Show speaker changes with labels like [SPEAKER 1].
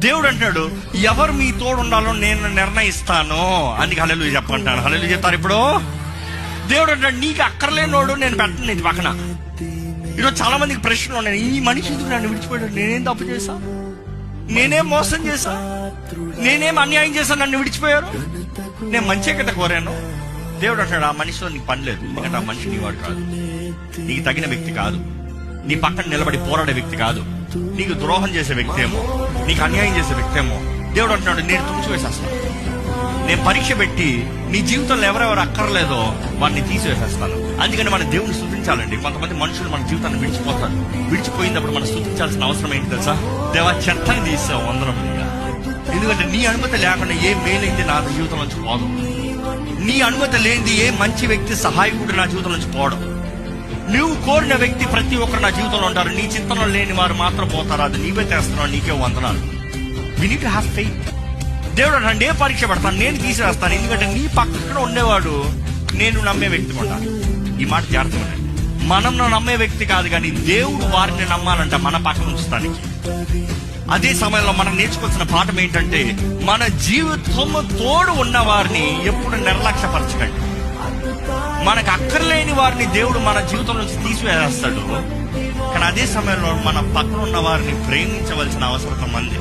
[SPEAKER 1] దేవుడు అంటాడు, ఎవరు మీ తోడు ఉండాలో నేను నిర్ణయిస్తాను. అందుకే హల్లెలూయా చెప్పంటాను. హల్లెలూయా చెప్తారు. ఇప్పుడు దేవుడు అంటాడు, నీకు అక్కర్లేనోడు నేను పెట్టను ఇది పక్కన. ఈరోజు చాలా మందికి ప్రశ్నలు ఉన్నాయి. ఈ మనిషి ఎందుకు నన్ను విడిచిపోయాడు? నేనేం తప్పు చేశా? నేనేం మోసం చేశా? నేనేం అన్యాయం చేశాను నన్ను విడిచిపోయారు? నేను మంచి కదా కోరాను. దేవుడు అంటాడు, ఆ మనిషిలో నీకు పని లేదు. ఎందుకంటే ఆ మనిషి నీ వాడు కాదు, నీకు తగిన వ్యక్తి కాదు, నీ పక్కన నిలబడి పోరాడే వ్యక్తి కాదు, నీకు ద్రోహం చేసే వ్యక్తి ఏమో, నీకు అన్యాయం చేసే వ్యక్తి ఏమో. దేవుడు అంటున్నాడు, నేను తుంచివేసేస్తాను. నేను పరీక్ష పెట్టి నీ జీవితంలో ఎవరెవరు అక్కర్లేదో వాడిని తీసివేసేస్తాను. అందుకని మన దేవుని స్తుతించాలండి. కొంతమంది మనుషులు మన జీవితాన్ని విడిచిపోతారు. విడిచిపోయినప్పుడు మనం స్తుతించాల్సిన అవసరం ఏంటి తెలుసా? దేవా, చెత్తని తీసావు అందరం. ఎందుకంటే నీ అనుమతి లేకుండా ఏ మేలైంది నా జీవితం నుంచి పోదు. నీ అనుమతి లేనిది ఏ మంచి వ్యక్తి సహాయకుడు నా జీవితం నుంచి పోవడం. నువ్వు కోరిన వ్యక్తి ప్రతి ఒక్కరు నా జీవితంలో ఉంటారు. నీ చింతనలో లేని వారు మాత్రం పోతారు. అది నీవే చేస్తున్నావు, నీకే వందనాలు. We need to have faith. దేవుడు అంటే ఏ పరీక్ష పెడతాను, నేను తీసివేస్తాను. ఎందుకంటే నీ పక్కన ఉండేవాడు నేను నమ్మే వ్యక్తి ఉంటాను. ఈ మాట జాగ్రత్తగా, మనం నమ్మే వ్యక్తి కాదు, కానీ దేవుడు వారిని నమ్మాలంట మన పక్కన ఉంచుతానికి. అదే సమయంలో మనం నేర్చుకోవాల్సిన పాఠం ఏంటంటే, మన జీవితం తోడు ఉన్న వారిని ఎప్పుడు నిర్లక్ష్యపరచకండి. మనకు అక్కర్లేని వారిని దేవుడు మన జీవితం నుంచి తీసివేస్తాడు. కానీ అదే సమయంలో మన పక్కన ఉన్న వారిని ప్రేమించవలసిన అవసరం ఉంది.